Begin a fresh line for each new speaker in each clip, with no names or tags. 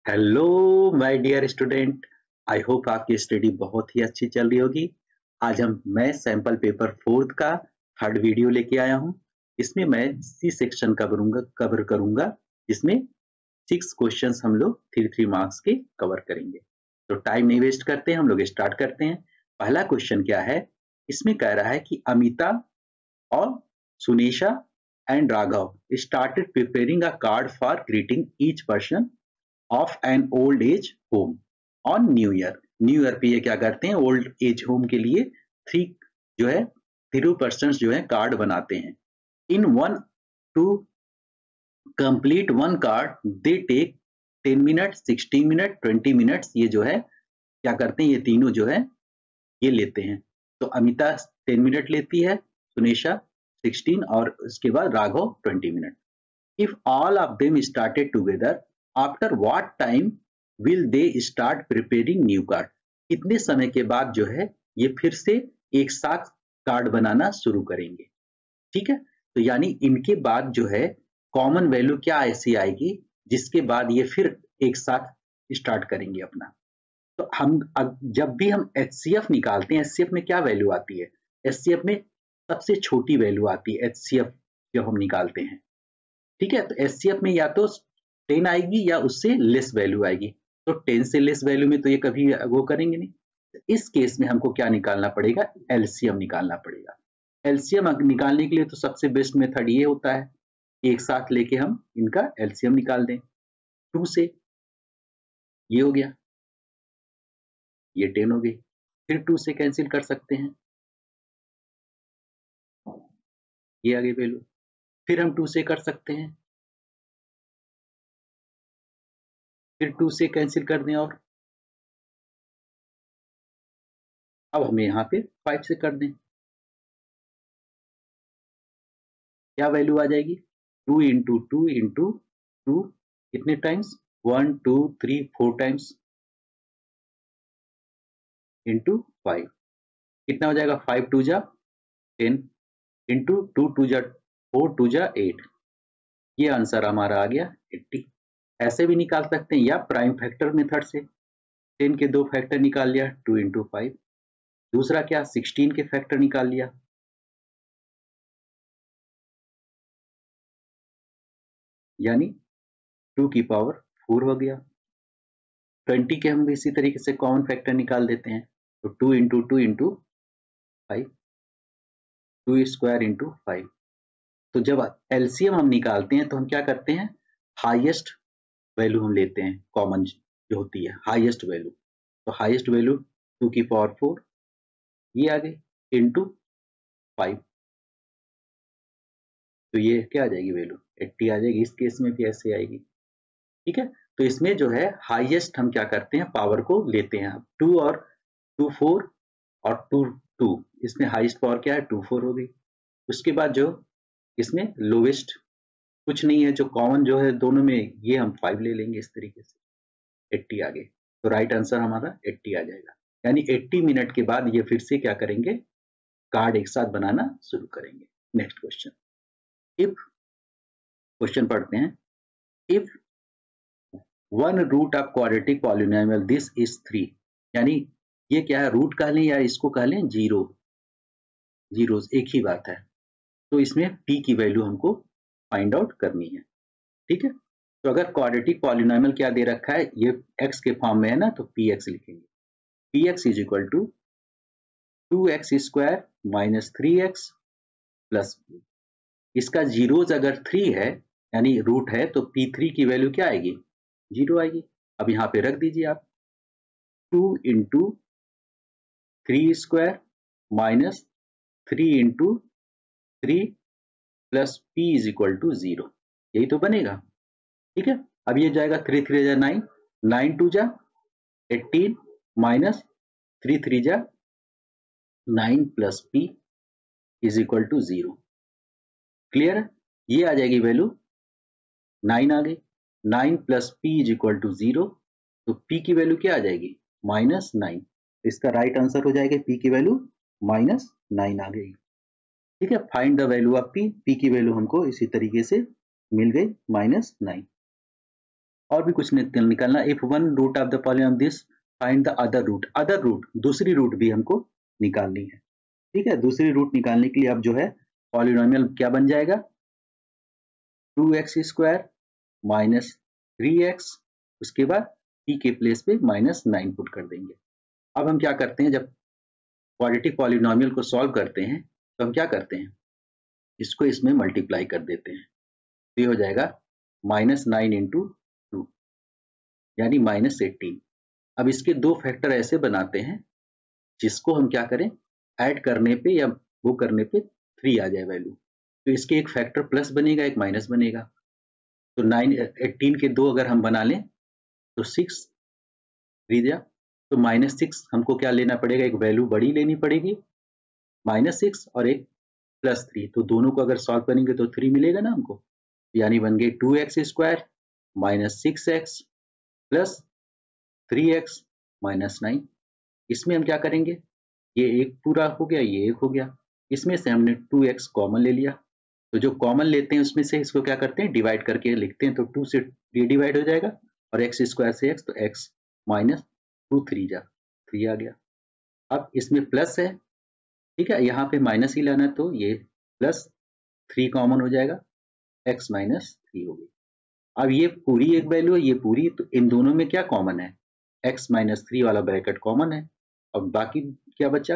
Hello my dear student. I hope आपकी study बहुत ही अच्छी चल रही होगी। आज मैं सैंपल पेपर फोर्थ का थर्ड वीडियो लेके आया हूँ। इसमें मैं सी सेक्शन कवर करूंगा जिसमें 6 क्वेश्चंस हम लोग 3 मार्क्स के कवर करेंगे। तो टाइम नहीं वेस्ट करते हैं, हम लोग स्टार्ट करते हैं। पहला क्वेश्चन क्या है, इसमें कह रहा है कि अमिता और Sunesha and Raghav started preparing a card for greeting each person of an old age home on new year. New year पे ये क्या करते हैं, ओल्ड एज होम के लिए थ्री जो है थ्री पर्सन जो है कार्ड बनाते हैं। In one to complete one card they take 10 minute, 60 minute, 20 minutes. ये जो है क्या करते हैं, ये तीनों जो है ये लेते हैं। तो अमिता 10 मिनट लेती है, सुनेशा 16 और उसके बाद Raghav 20 minute. If all of them started together, after what time will they start preparing new card? कितने समय के बाद जो है ये फिर से एक साथ कार्ड बनाना शुरू करेंगे। ठीक है, तो यानी इनके बाद जो है कॉमन वैल्यू क्या ऐसी आएगी जिसके बाद ये फिर एक साथ स्टार्ट करेंगे अपना। तो हम जब भी हम HCF निकालते हैं, HCF में क्या वैल्यू आती है, HCF में सबसे छोटी वैल्यू आती है HCF जब हम निकालते हैं। ठीक है, तो एचसीएफ में या तो 10 आएगी या उससे लेस वैल्यू आएगी। तो 10 से लेस वैल्यू में तो ये कभी वो करेंगे नहीं। तो इस केस में हमको क्या निकालना पड़ेगा, एलसीएम निकालना पड़ेगा। एलसीएम निकालने के लिए तो सबसे बेस्ट मेथड ये होता है, एक साथ लेके हम इनका एलसीएम निकाल दें। 2 से ये हो गया, ये 10 हो गई, फिर 2 से कैंसिल कर सकते हैं, ये आ गई वैल्यू। फिर हम 2 से कर सकते हैं, फिर 2 से कैंसिल कर दें और अब हमें यहाँ पे 5 से कर दें, क्या वैल्यू आ जाएगी, 2 इंटू 2 इंटू 2 कितने टाइम्स, 1 2 3 4 टाइम्स इंटू 5 कितना हो जाएगा, 5 2 जा 10 इंटू 2 2 जा 4 2 जा 8। ये आंसर हमारा आ गया 80। ऐसे भी निकाल सकते हैं या प्राइम फैक्टर मेथड से 10 के 2 फैक्टर निकाल लिया, 2 इंटू 5। दूसरा क्या, 16 के फैक्टर निकाल लिया, यानी 2 की पावर 4 हो गया। 20 के हम इसी तरीके से कॉमन फैक्टर निकाल देते हैं, तो 2 इंटू 2 इंटू 5, 2 स्क्वायर इंटू 5। तो जब एलसीएम हम निकालते हैं तो हम क्या करते हैं, हाईएस्ट वैल्यू हम लेते हैं, कॉमन जो होती है हाईएस्ट वैल्यू। तो हाईएस्ट वैल्यू 2 की पावर 4 ये आ गई इंटू 5, तो ये क्या आ जाएगी वैल्यू 80 आ जाएगी। इस केस में भी ऐसे आएगी। ठीक है, तो इसमें जो है हाईएस्ट हम क्या करते हैं, पावर को लेते हैं। 2 और 2 4 और 2 2, इसमें हाईएस्ट पावर क्या है, 2 4 हो गई। उसके बाद जो इसमें लोवेस्ट कुछ नहीं है, जो कॉमन जो है दोनों में, ये हम 5 ले लेंगे, इस तरीके से 80 आ गए। तो राइट आंसर हमारा 80 आ जाएगा। यानी 80 मिनट के बाद ये फिर से क्या करेंगे, कार्ड एक साथ बनाना शुरू करेंगे। नेक्स्ट क्वेश्चन, इफ क्वेश्चन पढ़ते हैं, if one root of quadratic polynomial this is 3, यानी ये क्या है, रूट कह लें या इसको कह लें जीरो, जीरोस एक ही बात है। तो इसमें p की वैल्यू हमको फाइंड आउट करनी है। ठीक है, तो अगर क्वाड्रेटिक पॉलिनोमियल क्या दे रखा है, ये x के फॉर्म में है ना, तो px लिखेंगे। px is equal to 2x square minus 3x plus, इसका जीरोज अगर 3 है यानी रूट है, तो p3 की वैल्यू क्या आएगी, 0 आएगी। अब यहाँ पे रख दीजिए आप, 2 into 3 square minus 3 into 3 plus p is equal to 0, यही तो बनेगा। ठीक है, अब ये जाएगा 3 3 जा 9, 9 2 जा 18 माइनस 3 3 जा 9 plus p is equal to 0। Clear है, ये आ जाएगी वैल्यू 9 आ गई, 9 plus p is equal to 0, तो p की वैल्यू क्या आ जाएगी, -9। इसका राइट आंसर हो जाएगा p की वैल्यू -9 आ गई। ठीक है, find the value of p, p की वैल्यू हमको इसी तरीके से मिल गई -9। और भी कुछ निकालना। If one root of the polynomial this find the other root. Other root, दूसरी रूट भी हमको निकालनी है। ठीक है, दूसरी रूट निकालने के लिए अब जो है पॉलिनॉमियल क्या बन जाएगा, 2x² माइनस 3x, उसके बाद p के प्लेस पे -9 पुट कर देंगे। अब हम क्या करते हैं, जब क्वाड्रेटिक पॉलिनॉमियल को सॉल्व करते हैं तो हम क्या करते हैं, इसको इसमें मल्टीप्लाई कर देते हैं। तो ये हो जाएगा -9 इंटू 2 यानी -18। अब इसके दो फैक्टर ऐसे बनाते हैं जिसको हम क्या करें, ऐड करने पे या वो करने पे 3 आ जाए वैल्यू। तो इसके एक फैक्टर प्लस बनेगा, एक माइनस बनेगा। तो 18 के दो अगर हम बना लें तो 6 दिया, तो -6 हमको क्या लेना पड़ेगा, एक वैल्यू बड़ी लेनी पड़ेगी -6 और एक +3। तो दोनों को अगर सॉल्व करेंगे तो 3 मिलेगा ना हमको, यानी बन गए 2x² minus 6x plus 3x minus 9। इसमें हम क्या करेंगे, ये एक पूरा हो गया, ये एक हो गया, इसमें से हमने 2x कॉमन ले लिया। तो जो कॉमन लेते हैं उसमें से इसको क्या करते हैं, डिवाइड करके लिखते हैं। तो 2 से ये डिवाइड हो जाएगा और x² से x, तो x माइनस 2 3 जा 3 आ गया। अब इसमें प्लस है, ठीक है, यहाँ पे माइनस ही लाना, तो ये +3 कॉमन हो जाएगा, x माइनस 3 हो गई। अब ये पूरी एक वैल्यू है, ये पूरी, तो इन दोनों में क्या कॉमन है, x माइनस 3 वाला ब्रैकेट कॉमन है। अब बाकी क्या बचा,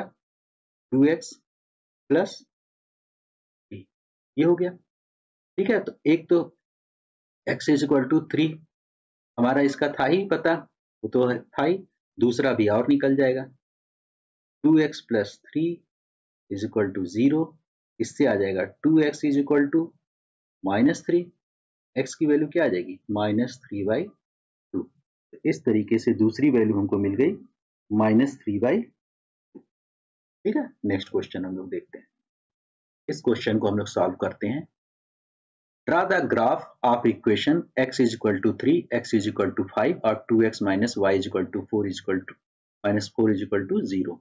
2x प्लस 3, ये हो गया। ठीक है, तो एक तो x = 3 हमारा इसका था ही पता, वो तो था ही, दूसरा भी और निकल जाएगा, 2x प्लस 3 = 0। इससे आ जाएगा 2x = -3, x की वैल्यू क्या आ जाएगी, -3/2। तो इस तरीके से दूसरी वैल्यू हमको मिल गई -3/2। ठीक है, नेक्स्ट क्वेश्चन हम लोग देखते हैं। इस क्वेश्चन को हम लोग सॉल्व करते हैं। Draw the graph of equation x = 3, x = 5 और 2x - y = 4 = 0।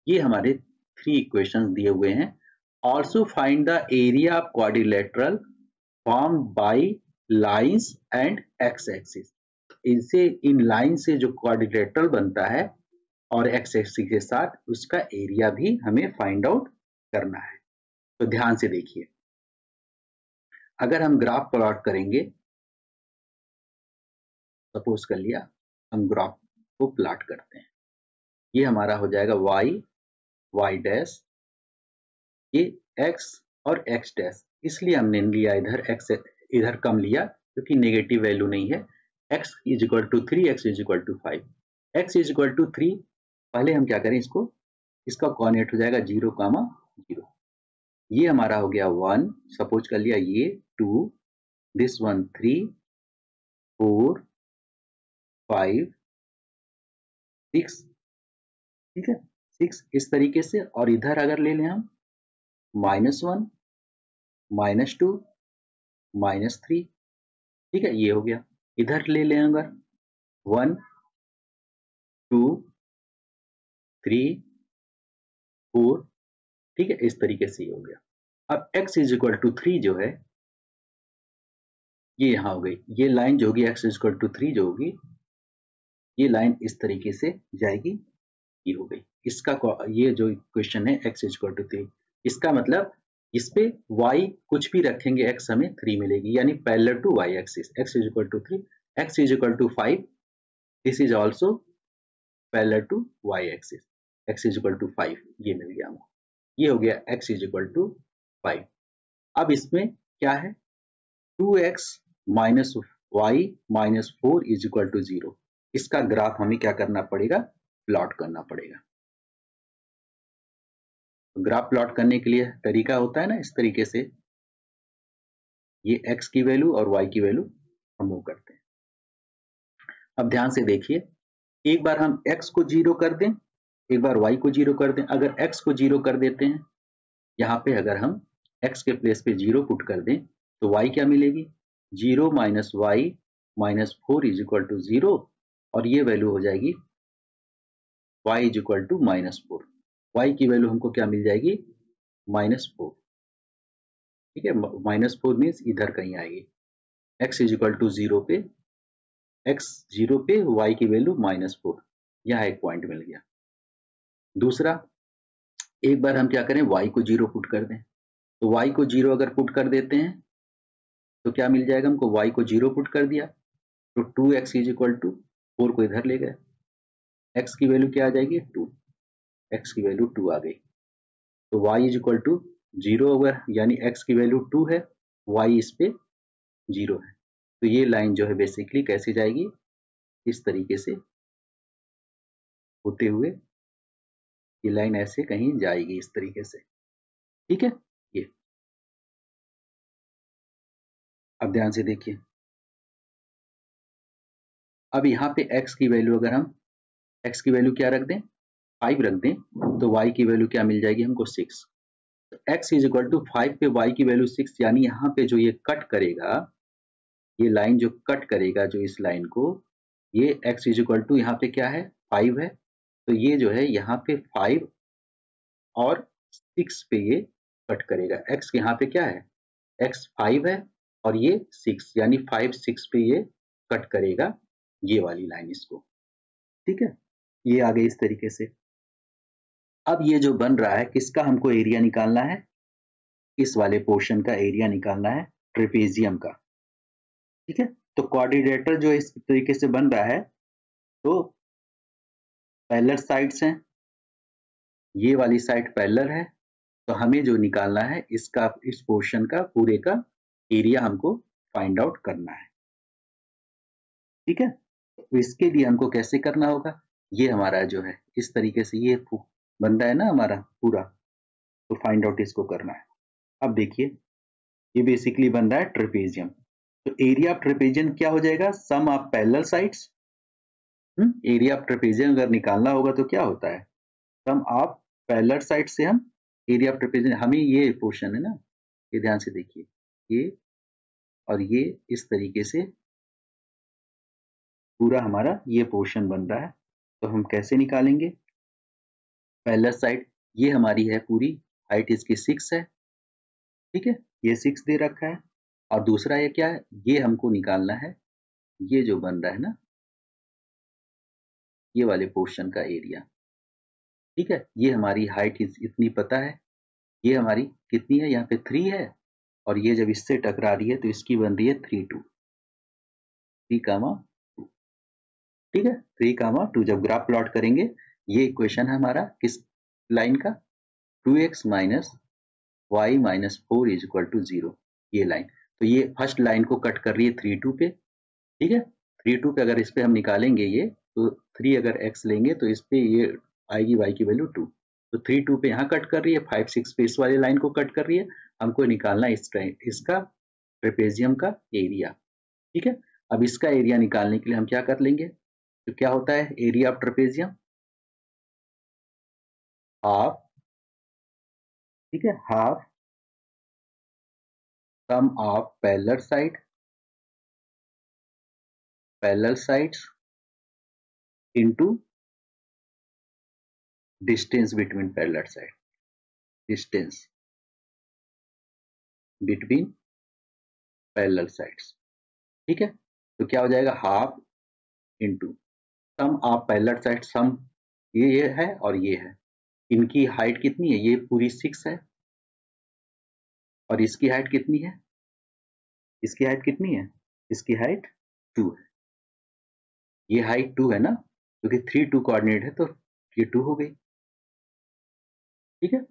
ये हमारे 3 इक्वेशंस दिए हुए हैं। Also find the area of quadrilateral form by lines and x axis. इनसे, इन लाइन से जो क्वाड्रिलेटरल बनता है और एक्स एक्सिस के साथ, उसका एरिया भी हमें फाइंड आउट करना है। तो ध्यान से देखिए, अगर हम ग्राफ प्लॉट करेंगे, सपोज कर लिया हम ग्राफ को प्लॉट करते हैं, ये हमारा हो जाएगा y डैश, ये x और x डैश, इसलिए हमने लिया इधर x, इधर कम लिया क्योंकि नेगेटिव वैल्यू नहीं है। x = 3, x = 5, x = 3। पहले हम क्या करें, इसका कोऑर्डिनेट हो जाएगा 0, 0। ये हमारा हो गया 1, सपोज कर लिया, ये 2, दिस वन 3, 4, 5, 6, ठीक है, 6 इस तरीके से। और इधर अगर ले लें हम -1, -2, -3, ठीक है, ये हो गया। इधर ले लें अगर 1, 2, 3, 4, ठीक है, इस तरीके से ये हो गया। अब x = 3 जो है, ये यहाँ हो गई, ये लाइन जो होगी x = 3 जो होगी, ये लाइन इस तरीके से जाएगी, ये हो गई। इसका ये जो क्वेश्चन है x = 3, इसका मतलब इस पे y कुछ भी रखेंगे x हमें 3 मिलेगी, यानी parallel to y axis. x = 3, x = 5, this is also parallel to y axis, x = 5, ये मिल गया हमको, ये हो गया x = 5। अब इसमें क्या है, 2x - y - 4 = 0। इसका ग्राफ हमें क्या करना पड़ेगा, प्लॉट करना पड़ेगा। ग्राफ प्लॉट करने के लिए तरीका होता है ना, इस तरीके से, ये x की वैल्यू और y की वैल्यू हम मूव करते हैं। अब ध्यान से देखिए, एक बार हम x को 0 कर दें, एक बार y को 0 कर दें। अगर x को 0 कर देते हैं, यहाँ पे अगर हम x के प्लेस पे 0 पुट कर दें, तो y क्या मिलेगी, 0 - y - 4 = 0, और ये वैल्यू हो जाएगी y = -4। y की वैल्यू हमको क्या मिल जाएगी, -4, ठीक है, -4 मीन्स इधर कहीं आएगी। x = 0 पे x 0 पे y की वैल्यू -4, यहाँ एक पॉइंट मिल गया। दूसरा, एक बार हम क्या करें, y को 0 पुट कर दें। तो y को 0 अगर पुट कर देते हैं तो क्या मिल जाएगा हमको, y को 0 पुट कर दिया तो 2x इज इक्वल टू 4 को इधर ले गए, x की वैल्यू क्या आ जाएगी 2, x की वैल्यू 2 आ गई। तो y इज इक्वल टू 0 अगर, यानी x की वैल्यू 2 है, y इस पे 0 है। तो ये लाइन जो है बेसिकली कैसे जाएगी, इस तरीके से होते हुए ये लाइन ऐसे कहीं जाएगी, इस तरीके से, ठीक है। ये अब ध्यान से देखिए, अब यहाँ पे x की वैल्यू अगर हम x की वैल्यू क्या रख दें, 5 रख दें, तो y की वैल्यू क्या मिल जाएगी हमको 6। तो x इज इक्वल टू 5 पे y की वैल्यू 6, यानी यहाँ पे जो ये कट करेगा, ये लाइन जो कट करेगा जो इस लाइन को, ये x इज इक्वल टू यहाँ पे क्या है 5 है, तो ये जो है यहाँ पे 5 और 6 पे ये कट करेगा। x यहाँ पे क्या है, x 5 है और ये 6, यानी 5 6 पे ये कट करेगा ये वाली लाइन इसको, ठीक है। ये आ गई इस तरीके से। अब ये जो बन रहा है, किसका हमको एरिया निकालना है, इस वाले पोर्शन का एरिया निकालना है, ट्रेपेजियम का, ठीक है। तो क्वाड्रिलेटरल जो इस तरीके से बन रहा है, तो पैरेलल साइड्स हैं, ये वाली साइड पैरेलल है, तो हमें जो निकालना है इसका, इस पोर्शन का पूरे का एरिया हमको फाइंड आउट करना है, ठीक है। तो इसके लिए हमको कैसे करना होगा, ये हमारा जो है इस तरीके से ये बन रहा है ना हमारा पूरा, तो फाइंड आउट इसको करना है। अब देखिए, ये बेसिकली बन रहा है ट्रेपेजियम, तो एरिया ऑफ ट्रेपेजियम क्या हो जाएगा, sum of parallel sides. Area of trapezium अगर निकालना होगा तो क्या होता है, सम ऑफ पैरेलल साइड से हम एरिया ऑफ ट्रेपेजियम, हमें ये पोर्शन है ना, ये ध्यान से देखिए, ये और ये इस तरीके से पूरा हमारा ये पोर्शन बन रहा है। तो हम कैसे निकालेंगे, पैरेलल साइड, ये हमारी है पूरी हाइट इसकी 6 है, ठीक है, ये 6 दे रखा है। और दूसरा ये क्या है, ये हमको निकालना है, ये जो बन रहा है ना, ये वाले पोर्शन का एरिया, ठीक है। ये हमारी हाइट इतनी पता है, ये हमारी कितनी है, यहाँ पे 3 है, और ये जब इससे टकरा रही है तो इसकी बन रही है 3 2, 3, ठीक है, 3, 2। जब ग्राफ प्लॉट करेंगे, ये इक्वेशन है हमारा किस लाइन का, 2x minus y minus 4 is equal to 0, ये लाइन। तो ये फर्स्ट लाइन को कट कर रही है 3 2 पे, ठीक है। 3 2 पे अगर इस पे हम निकालेंगे ये, तो 3 अगर x लेंगे तो इस पे ये आएगी y की वैल्यू 2, तो 3 2 पे यहाँ कट कर रही है, 5 6 पे इस वाली लाइन को कट कर रही है। हमको निकालना है इसका ट्रेपेजियम का एरिया, ठीक है। अब इसका एरिया निकालने के लिए हम क्या कर लेंगे, तो क्या होता है एरिया ऑफ ट्रेपेजियम, हाफ, ठीक है, half sum of parallel sides into distance between parallel side, distance between parallel sides, ठीक है। तो क्या हो जाएगा, half into sum of parallel side, sum ये है और ये है, इनकी हाइट कितनी है, ये पूरी 6 है, और इसकी हाइट कितनी है, इसकी हाइट कितनी है, इसकी हाइट 2 है, ये हाइट 2 है ना, क्योंकि 3 2 कोऑर्डिनेट है, तो ये 2 हो गई, ठीक है,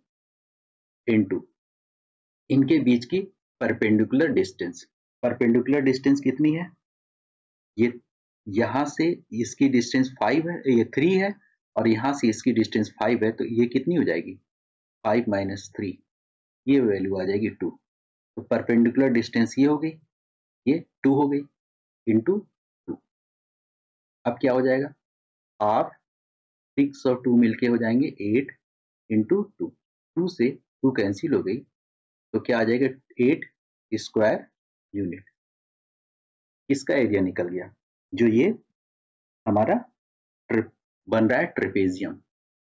इनटू इनके बीच की परपेंडिकुलर डिस्टेंस, परपेंडिकुलर डिस्टेंस कितनी है, ये यहां से इसकी डिस्टेंस 5 है, ये 3 है, और यहां से इसकी डिस्टेंस 5 है, तो ये कितनी हो जाएगी 5 माइनस 3, ये वैल्यू आ जाएगी 2। तो परपेंडिकुलर डिस्टेंस ये हो गई, ये 2 हो गई, इंटू 2। अब क्या हो जाएगा, हाफ 6 और 2 मिलके हो जाएंगे 8 इंटू 2, 2 से 2 कैंसिल हो गई, तो क्या आ जाएगा 8 स्क्वायर यूनिट, इसका एरिया निकल गया। जो ये हमारा बन रहा है ट्रेपेजियम,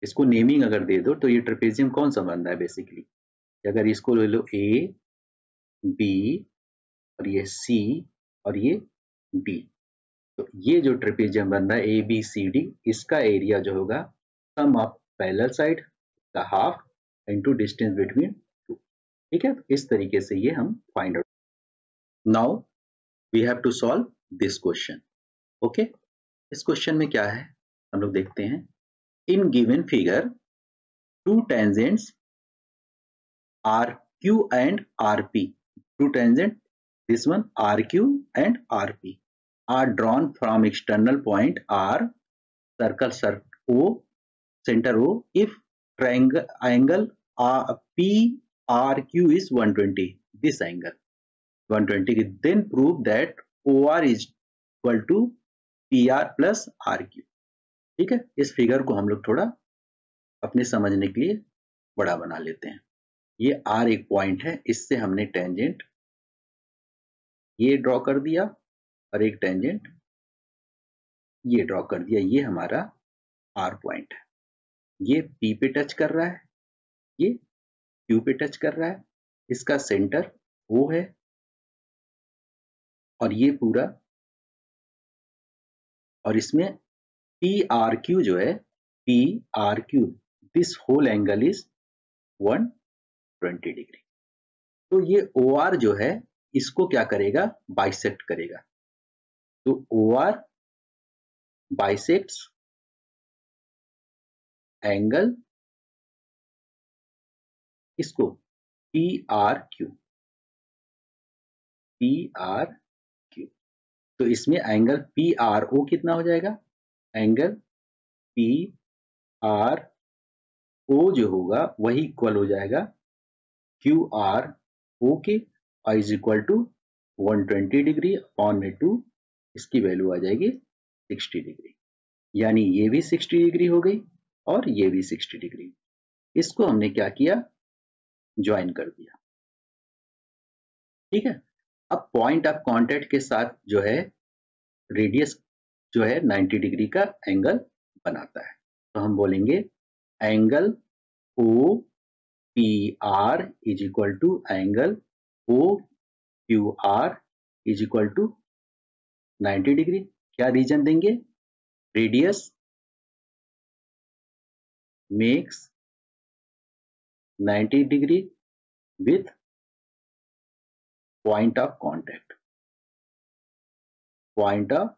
इसको नेमिंग अगर दे दो तो ये ट्रेपेजियम कौन सा बन रहा है बेसिकली, अगर इसको ले लो ए बी और ये सी और ये डी, तो ये जो ट्रेपेजियम बन रहा है ABCD, इसका एरिया जो होगा सम ऑफ पैरेलल साइड का half into distance between two. ठीक है, इस तरीके से ये हम find out. Now we have to solve this question. Okay, इस क्वेश्चन में क्या है हम लोग देखते हैं। In given figure two tangents RQ and RP, two tangent, this one RQ and RP are drawn from external point R, circle O, center O, if triangle angle PRQ is 120, this angle 120, then prove that OR is equal to PR plus RQ। ठीक है, इस figure को हम लोग थोड़ा अपने समझने के लिए बड़ा बना लेते हैं। ये R एक पॉइंट है, इससे हमने टेंजेंट ये ड्रॉ कर दिया और एक टेंजेंट ये ड्रॉ कर दिया। ये हमारा R पॉइंट है। ये P पे टच कर रहा है, ये Q पे टच कर रहा है, इसका सेंटर O है और ये पूरा, और इसमें PRQ जो है, PRQ this whole angle is 120 degree. तो ये OR जो है इसको क्या करेगा, बाइसेक्ट करेगा। तो OR बाइसेक्ट्स एंगल इसको PRQ, PRQ। तो इसमें एंगल PRO कितना हो जाएगा, एंगल PRO जो होगा वही इक्वल हो जाएगा QRO के, और is equal to 120 degree upon में 2, इसकी वैल्यू आ जाएगी 60 डिग्री। यानी ये भी 60 डिग्री हो गई और ये भी 60 डिग्री। इसको हमने क्या किया, ज्वाइन कर दिया। ठीक है, अब पॉइंट ऑफ कांटेक्ट के साथ जो है रेडियस जो है 90 डिग्री का एंगल बनाता है। तो हम बोलेंगे angle OPR is equal to angle OQR is equal to 90 degree. क्या रीजन देंगे, radius makes 90 degree with point of contact, point of,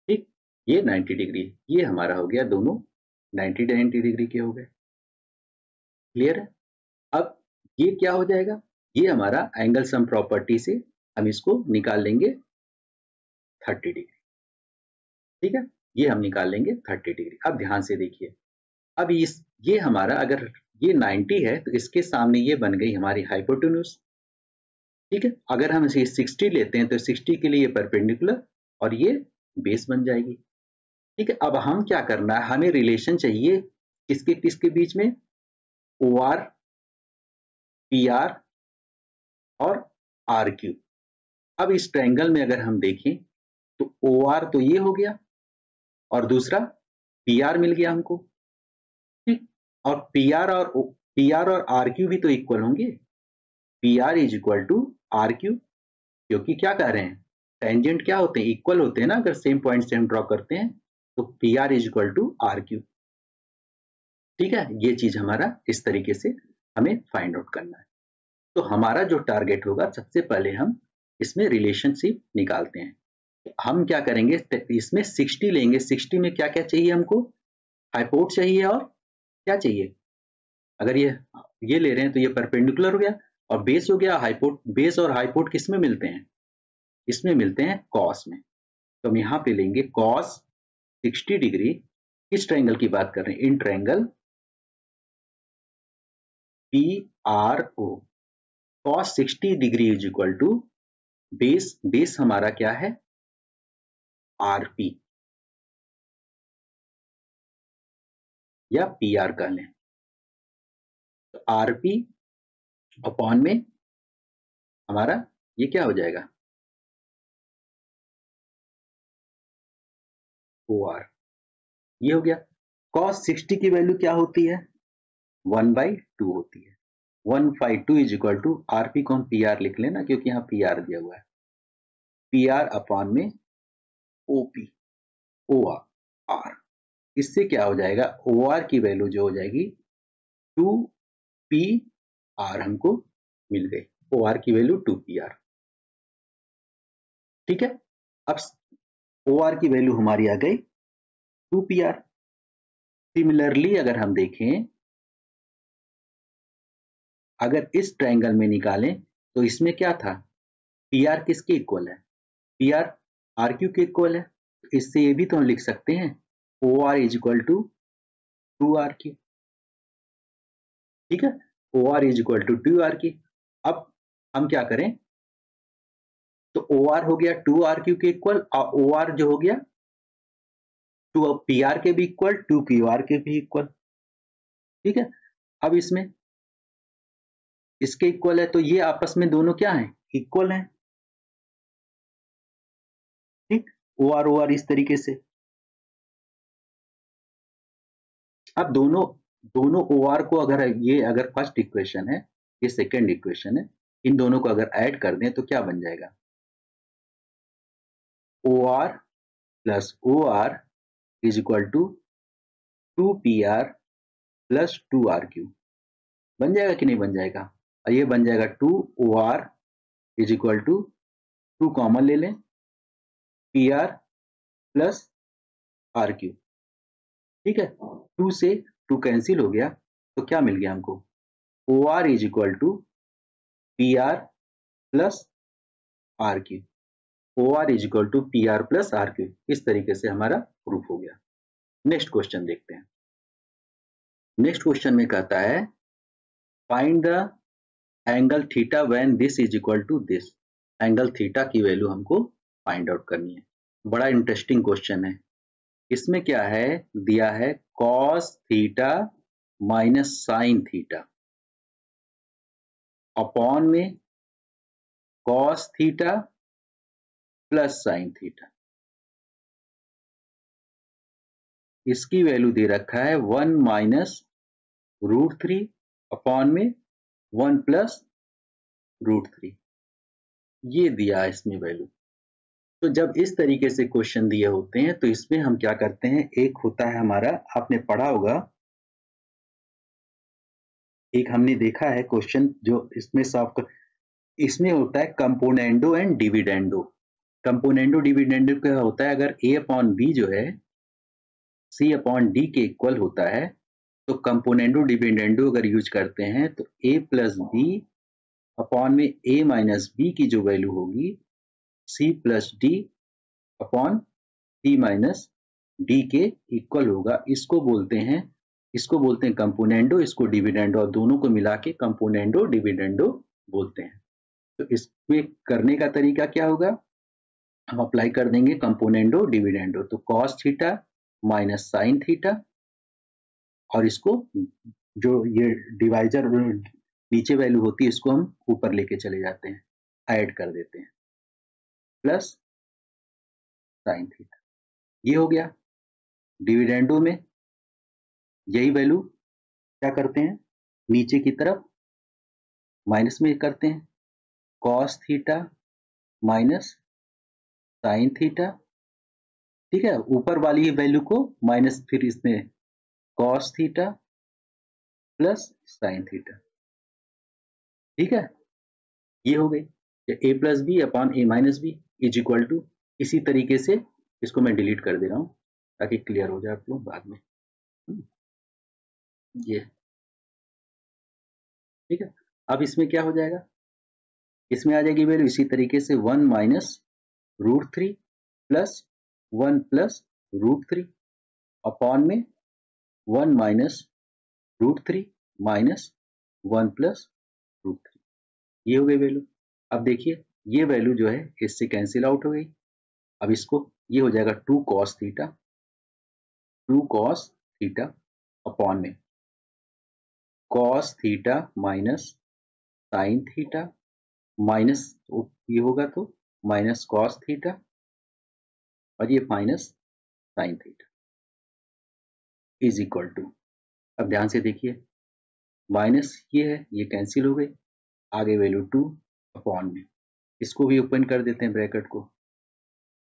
ठीक, ये 90 डिग्री, ये हमारा हो गया, दोनों 90 डिग्री के हो गए। क्लियर है। अब ये क्या हो जाएगा, ये हमारा एंगल सम प्रॉपर्टी से हम इसको निकाल लेंगे 30 डिग्री। ठीक है, ये हम निकाल लेंगे 30 डिग्री। अब ध्यान से देखिए, अब ये हमारा अगर ये 90 है तो इसके सामने ये बन गई हमारी हाइपोटेन्यूज। ठीक है, अगर हम इसे 60 लेते हैं तो 60 के लिए परपेंडिकुलर और ये बेस बन जाएगी। ठीक है, अब हम क्या करना है, हमें रिलेशन चाहिए किसके किसके बीच में, OR, PR और RQ। अब इस ट्रायंगल में अगर हम देखें तो OR तो ये हो गया और दूसरा PR मिल गया हमको। ठीक, और PR और RQ भी तो इक्वल होंगे, PR is equal to RQ, क्योंकि क्या कह रहे हैं, टेंजेंट क्या होते हैं, इक्वल होते हैं ना। अगर सेम पॉइंट से हम ड्रॉ करते हैं तो PR is equal to RQ। ठीक है, ये चीज हमारा इस तरीके से हमें फाइंड आउट करना है। तो हमारा जो टारगेट होगा, सबसे पहले हम इसमें रिलेशनशिप निकालते हैं। हम क्या करेंगे, इसमें 60 लेंगे। 60 में क्या क्या चाहिए हमको, हाइपोट चाहिए और क्या चाहिए, अगर ये ले रहे हैं तो ये परपेंडिकुलर हो गया और बेस हो गया। हाइपोट, बेस और हाइपोट किस में मिलते हैं, इसमें मिलते हैं कॉस में। तो हम यहाँ पे लेंगे कॉस 60 डिग्री। किस ट्रायंगल की बात कर रहे हैं, in triangle PRO, cos 60 degree is equal to base हमारा क्या है, RP या PR कह लें। तो RP अपॉन में हमारा ये क्या हो जाएगा, OR, ये हो गया। cos 60 की वैल्यू क्या होती है, 1/2 होती है। 152 इज इक्वल टू आरपी को हम पी आर लिख लेना, क्योंकि यहाँ पी आर दिया हुआ है, पी आर अपॉन में ओपी ओ आर। इससे क्या हो जाएगा, ओ आर की वैल्यू जो हो जाएगी 2 पी आर हमको मिल गई, ओ आर की वैल्यू 2 पी आर। ठीक है, अब ओ आर की वैल्यू हमारी आ गई 2 पी आर। सिमिलरली अगर हम देखें, अगर इस ट्रायंगल में निकालें तो इसमें क्या था, पी आर किसके इक्वल है, पी आर आर क्यू के इक्वल है। इससे ये भी तो हम लिख सकते हैं O R is equal to 2 R Q. ठीक है, O R is equal to 2 R Q. अब हम क्या करें, तो ओ आर हो गया 2 आर क्यू के इक्वल, और ओ आर जो हो गया 2 पी आर के भी इक्वल, 2 क्यू आर के भी इक्वल। ठीक है, अब इसमें इसके इक्वल है, तो ये आपस में दोनों क्या है, इक्वल हैं। ठीक, ओ आर इस तरीके से। अब दोनों दोनों ओ आर को अगर फर्स्ट इक्वेशन है, ये सेकंड इक्वेशन है, इन दोनों को अगर ऐड कर दें तो क्या बन जाएगा, O R plus O R is equal to 2 P R plus 2 R Q. बन जाएगा कि नहीं बन जाएगा, और ये बन जाएगा 2 O R is equal to 2 common ले लें, P R plus R Q. ठीक है, 2 से 2 कैंसिल हो गया, तो क्या मिल गया हमको, O R is equal to P R plus R Q. O R is equal to P R plus R Q. इस तरीके से हमारा प्रूफ हो गया। नेक्स्ट क्वेश्चन देखते हैं। नेक्स्ट क्वेश्चन में कहता है find the angle theta when this is equal to this. Angle theta की वैल्यू हमको फाइंड आउट करनी है। बड़ा इंटरेस्टिंग क्वेश्चन है। इसमें क्या है, दिया है cos theta minus sine theta upon में cos theta plus sine theta. इसकी वैल्यू दे रखा है 1 माइनस √3 अपॉन में 1 प्लस √3। ये दिया है इसमें वैल्यू। तो जब इस तरीके से क्वेश्चन दिए होते हैं तो इसमें हम क्या करते हैं, एक होता है हमारा, आपने पढ़ा होगा, एक हमने देखा है क्वेश्चन जो इसमें सॉल्व, इसमें होता है componendo and dividendo. Componendo dividendo क्या होता है, अगर ए अपॉन बी जो है सी अपॉन डी के इक्वल होता है, तो कंपोनेंडो डिविडेंडो अगर यूज करते हैं तो ए प्लस बी अपॉन में ए माइनस बी की जो वैल्यू होगी सी प्लस डी अपॉन सी माइनस डी के इक्वल होगा। इसको बोलते हैं कंपोनेंडो, इसको डिविडेंडो, और दोनों को मिला के कंपोनेंडो डिविडेंडो बोलते हैं। तो इसमें करने का तरीका क्या होगा, हम अप्लाई कर देंगे कंपोनेंडो डिविडेंडो। तो cos theta minus sine theta, और इसको जो ये डिवाइजर नीचे वैल्यू होती है इसको हम ऊपर लेके चले जाते हैं, ऐड कर देते हैं, प्लस साइन थीटा। ये हो गया। डिविडेंडो में यही वैल्यू क्या करते हैं, नीचे की तरफ माइनस में करते हैं, cos theta minus sine theta. ठीक है, ऊपर वाली वैल्यू को माइनस, फिर इसमें cos theta plus sine theta. ठीक है, ये हो गई A plus B upon A minus B is equal to, इसी तरीके से इसको मैं डिलीट कर दे रहा हूं ताकि क्लियर हो जाए आप लोग बाद में। ये ठीक है, अब इसमें क्या हो जाएगा, इसमें आ जाएगी वैल्यू इसी तरीके से 1 माइनस √3 प्लस 1 प्लस √3 अपॉन में 1 माइनस √3 माइनस 1 प्लस √3। ये हो गई वैल्यू। अब देखिए ये वैल्यू जो है इससे कैंसिल आउट हो गई। अब इसको ये हो जाएगा 2 कॉस थीटा अपॉन में cos theta minus sine theta minus, ये होगा तो माइनस कॉस थीटा, और ये minus sine theta is equal to, अब ध्यान से देखिए माइनस ये है, ये कैंसिल हो गई, आगे वैल्यू 2 अपॉन में, इसको भी ओपन कर देते हैं ब्रैकेट को,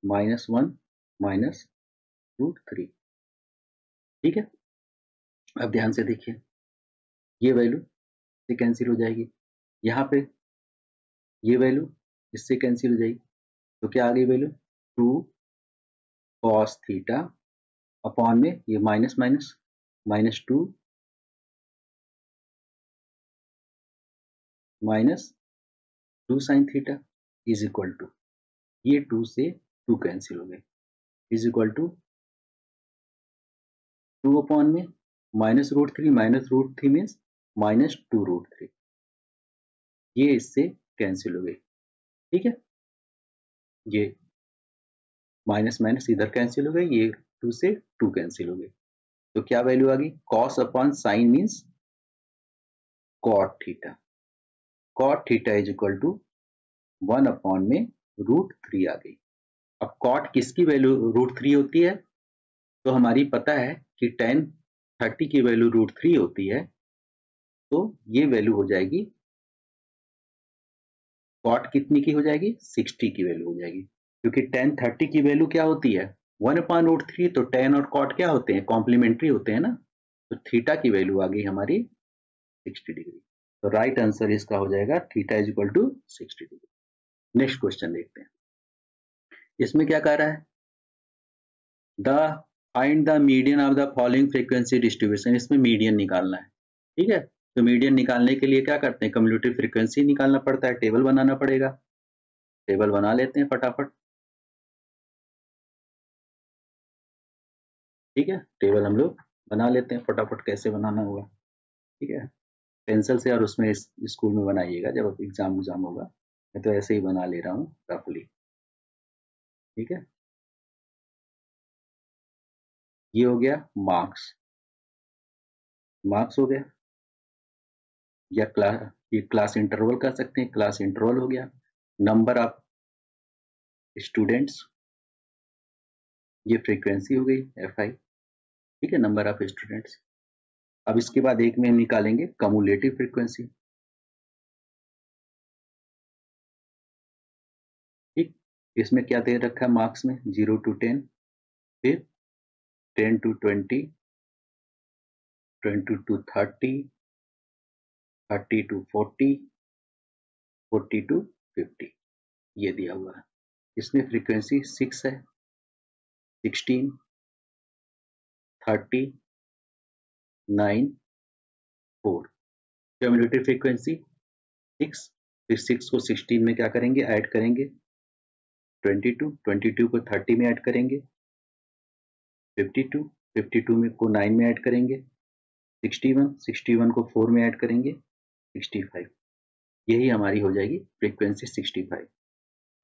-1 माइनस √3। ठीक है, अब ध्यान से देखिए, ये वैल्यू इससे कैंसिल हो जाएगी, यहाँ पे ये वैल्यू इससे कैंसिल हो जाएगी, तो क्या आ गई वैल्यू 2 cos थीटा अपॉन में ये minus minus -2 minus 2 sin theta is equal to, ये 2 से 2 कैंसिल हो गए, इज इक्वल टू 2 अपॉन में -√3 मीन्स -2√3, ये इससे कैंसिल हो गई। ठीक है, ये माइनस माइनस इधर कैंसिल हो गई, ये 2 से 2 कैंसिल हो गई, तो क्या वैल्यू आ गई, cos upon sine means cot theta, cot theta is equal to 1 upon में √3 आ गई। अब cot किसकी वैल्यू √3 होती है, तो हमारी पता है कि tan 30 की वैल्यू √3 होती है, तो ये वैल्यू हो जाएगी cot कितनी की हो जाएगी, 60 की वैल्यू हो जाएगी, क्योंकि tan 30 की वैल्यू क्या होती है 1 अपॉन √3, तो tan और cot क्या होते हैं, कॉम्प्लीमेंट्री होते हैं ना, तो थीटा की वैल्यू आ गई हमारी 60 डिग्री, तो राइट आंसर इसका हो जाएगा theta is equal to 60 degree. Next question देखते हैं, इसमें क्या कह रहा है, the find the median of the following frequency distribution, इसमें मीडियन निकालना है। ठीक है, तो मीडियन निकालने के लिए क्या करते हैं, कम्युलेटिव फ्रीक्वेंसी निकालना पड़ता है, टेबल बनाना पड़ेगा, टेबल बना लेते हैं फटाफट। ठीक है, टेबल हम लोग बना लेते हैं फटाफट, कैसे बनाना होगा, ठीक है, पेंसिल से, और उसमें स्कूल में बनाइएगा जब एग्जाम होगा, मैं तो ऐसे ही बना ले रहा हूँ रफली। ठीक है, ये हो गया मार्क्स, मार्क्स हो गया, या ये क्लास इंटरवल कर सकते हैं, क्लास इंटरवल हो गया, नंबर ऑफ स्टूडेंट्स, ये फ्रीक्वेंसी हो गई FI। ठीक है, नंबर ऑफ स्टूडेंट्स। अब इसके बाद एक में निकालेंगे कम्युलेटिव फ्रीक्वेंसी। ठीक, इसमें क्या दे रखा है मार्क्स में, 0 to 10, फिर 10 to 20, 20 to 30, 30 to 40, 40 to 50, ये दिया हुआ है। इसमें फ्रीक्वेंसी 6 है, 16, 30, 9, 4, कम्युलेटिव फ्रीक्वेंसी 6, फिर 6 को 16 में क्या करेंगे, ऐड करेंगे, 22 को 30 में ऐड करेंगे, 52 में को 9 में ऐड करेंगे, 61 को 4 में ऐड करेंगे, 65, यही हमारी हो जाएगी फ्रीक्वेंसी 65।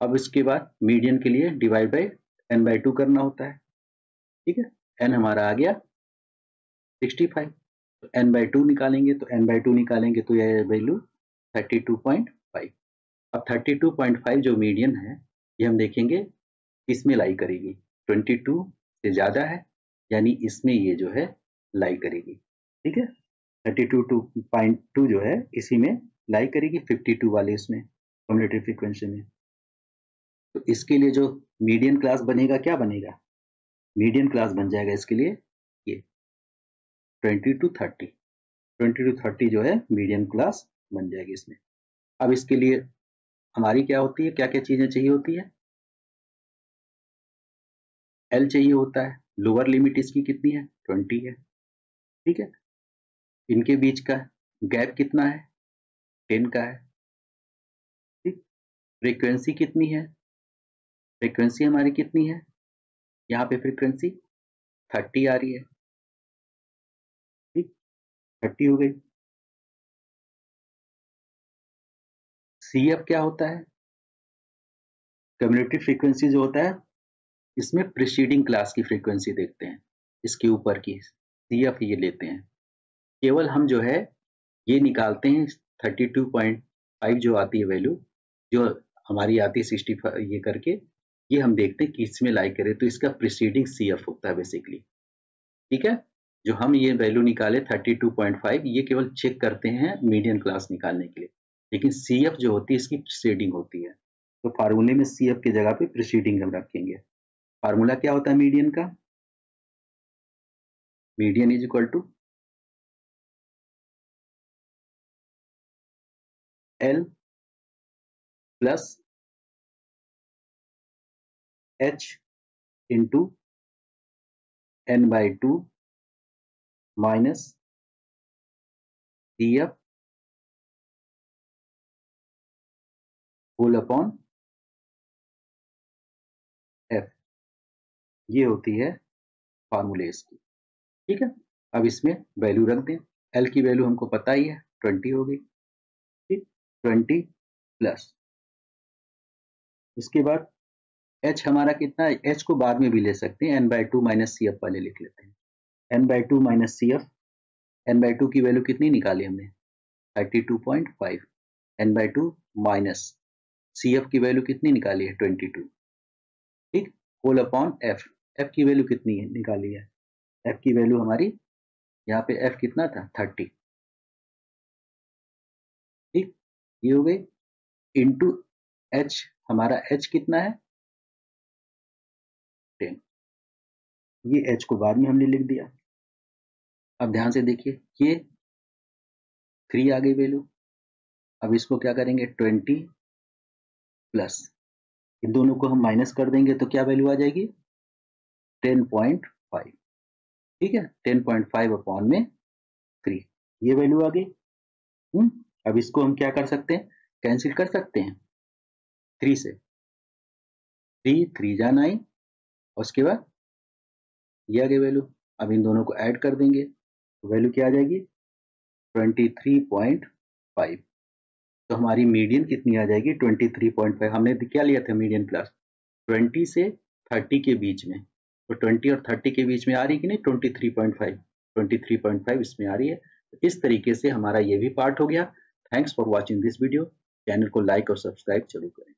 अब इसके बाद मीडियन के लिए डिवाइड बाय n/2 करना होता है। ठीक है, n हमारा आ गया 65, तो n/2 निकालेंगे, तो n/2 निकालेंगे तो यह वैल्यू 32.5। अब 32.5 जो मीडियन है, ये हम देखेंगे किसमें लाई करेगी, 22 से ज्यादा है, यानी इसमें ये जो है लाई करेगी। ठीक है, 32.2 जो है इसी में लाई करेगी, 52 वाले इसमें कम्युलेटिव फ्रीक्वेंसी में। तो इसके लिए जो मीडियन क्लास बनेगा, क्या बनेगा, मीडियन क्लास बन जाएगा इसके लिए ये 20 to 30 जो है मीडियन क्लास बन जाएगी इसमें। अब इसके लिए हमारी क्या होती है, क्या क्या चीजें चाहिए होती है, L चाहिए होता है, लोअर लिमिट इसकी कितनी है, 20 है। ठीक है, इनके बीच का गैप कितना है, 10 का है। ठीक, फ्रीक्वेंसी कितनी है, फ्रीक्वेंसी हमारी कितनी है, यहाँ पे फ्रीक्वेंसी 30 आ रही है। ठीक, 30 हो गई। CF क्या होता है, कम्युलेटिव फ्रीक्वेंसी जो होता है, इसमें प्रीसीडिंग क्लास की फ्रीक्वेंसी देखते हैं, इसके ऊपर की CF ये लेते हैं, केवल हम जो है ये निकालते हैं 32.5 जो आती है वैल्यू, जो हमारी आती है 65 ये करके, ये हम देखते हैं कि इसमें लाई करे, तो इसका प्रीसीडिंग CF होता है बेसिकली। ठीक है, जो हम ये वैल्यू निकाले 32.5, ये केवल चेक करते हैं मीडियन क्लास निकालने के लिए, लेकिन CF जो होती है इसकी प्रीसीडिंग होती है। तो फार्मूले में CF की जगह पे प्रीसीडिंग हम रखेंगे। फार्मूला क्या होता है मीडियन का? Median is equal to L plus H into N/2 minus CF whole upon F। ये होती है फार्मूले इसकी। ठीक है, अब इसमें वैल्यू रख दें। L की वैल्यू हमको पता ही है 20 हो गई। ठीक, 20 प्लस उसके बाद H हमारा कितना है? H को बाद में भी ले सकते हैं, N/2 माइनस CF वाले लिख लेते हैं। N/2 माइनस CF, N/2 की वैल्यू कितनी निकाली हमने? 32.5। N/2 माइनस CF की वैल्यू कितनी निकाली है? 22। ठीक, होल अपॉन F। F की वैल्यू कितनी है निकाली है? F की वैल्यू हमारी यहाँ पे F कितना था? 30। ठीक, ये हो गई इंटू H। हमारा H कितना है? 10। ये H को बाद में हमने लिख दिया। अब ध्यान से देखिए, ये 3 आ गई वैल्यू। अब इसको क्या करेंगे? 20 प्लस, इन दोनों को हम माइनस कर देंगे तो क्या वैल्यू आ जाएगी? 10.5। ठीक है, 10.5 अपॉन में 3, ये वैल्यू आ गई। अब इसको हम क्या कर सकते हैं? कैंसिल कर सकते हैं 3 से। 3 जा 9 और उसके बाद ये आ गई वैल्यू। अब इन दोनों को ऐड कर देंगे तो वैल्यू क्या आ जाएगी? 23.5। तो हमारी मीडियन कितनी आ जाएगी? 23.5। हमने क्या लिया था मीडियन क्लास? 20 से 30 के बीच में। तो 20 और 30 के बीच में आ रही कि नहीं? 23.5। 23.5 इसमें आ रही है। तो इस तरीके से हमारा ये भी पार्ट हो गया। Thanks for watching this video. Channel को लाइक और सब्सक्राइब जरूर करें।